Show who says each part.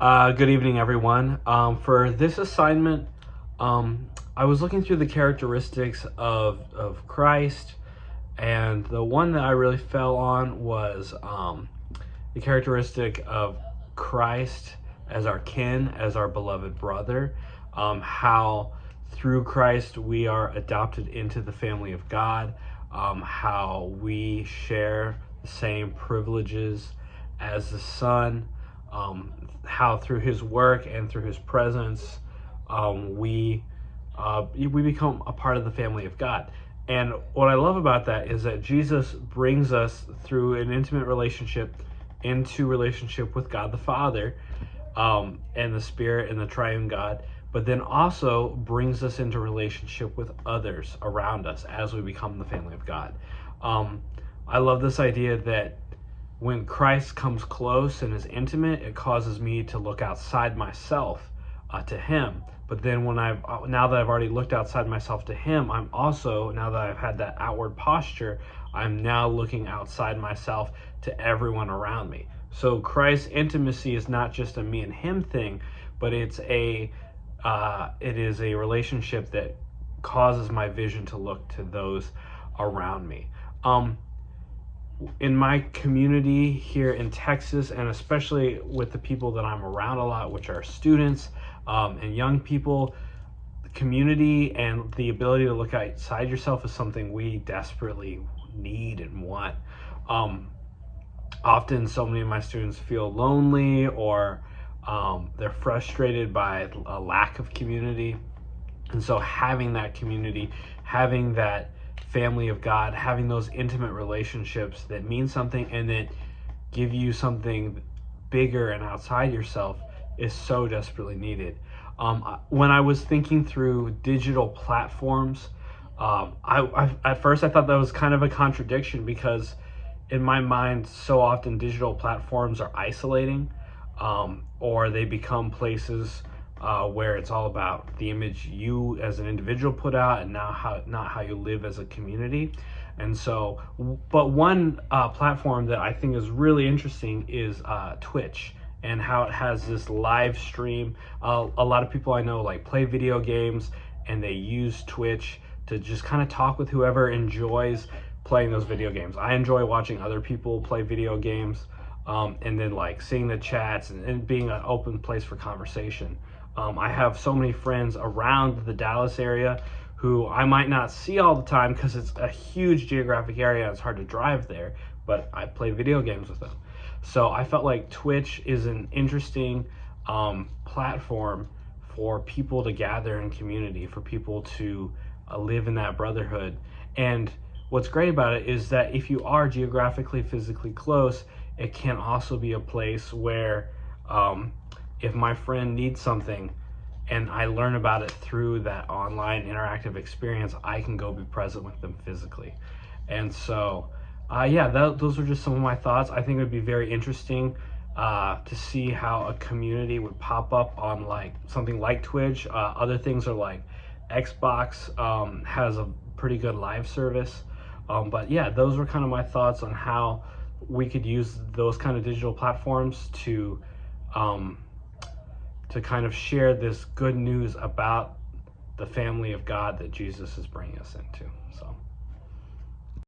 Speaker 1: Good evening, everyone. For this assignment, I was looking through the characteristics of Christ, and the one that I really fell on was the characteristic of Christ as our kin, as our beloved brother, how through Christ we are adopted into the family of God, how we share the same privileges as the Son, how through his work and through his presence we become a part of the family of God. And what I love about that is that Jesus brings us through an intimate relationship into relationship with God the Father, and the Spirit and the Triune God, but then also brings us into relationship with others around us as we become the family of God. I love this idea that when Christ comes close and is intimate, it causes me to look outside myself to him. But then now that I've already looked outside myself to him, I'm also, now that I've had that outward posture, I'm now looking outside myself to everyone around me. So Christ's intimacy is not just a me and him thing, but it is a relationship that causes my vision to look to those around me. In my community here in Texas, and especially with the people that I'm around a lot, which are students and young people, the community and the ability to look outside yourself is something we desperately need and want. Often so many of my students feel lonely, or they're frustrated by a lack of community. And so having that community, having that family of God, having those intimate relationships that mean something and that give you something bigger and outside yourself is so desperately needed. When I was thinking through digital platforms, at first I thought that was kind of a contradiction, because in my mind, so often digital platforms are isolating, or they become places where it's all about the image you as an individual put out, and not how you live as a community. And so, but one platform that I think is really interesting is Twitch, and how it has this live stream. A lot of people I know play video games, and they use Twitch to just kind of talk with whoever enjoys playing those video games. I enjoy watching other people play video games, and then seeing the chats and being an open place for conversation. I have so many friends around the Dallas area who I might not see all the time because it's a huge geographic area and it's hard to drive there, but I play video games with them. So I felt like Twitch is an interesting platform for people to gather in community, for people to live in that brotherhood. And what's great about it is that if you are geographically, physically close, it can also be a place where if my friend needs something and I learn about it through that online interactive experience, I can go be present with them physically. And so, those are just some of my thoughts. I think it would be very interesting to see how a community would pop up on something like Twitch. Other things are Xbox has a pretty good live service. But yeah, those were kind of my thoughts on how we could use those kind of digital platforms to kind of share this good news about the family of God that Jesus is bringing us into. So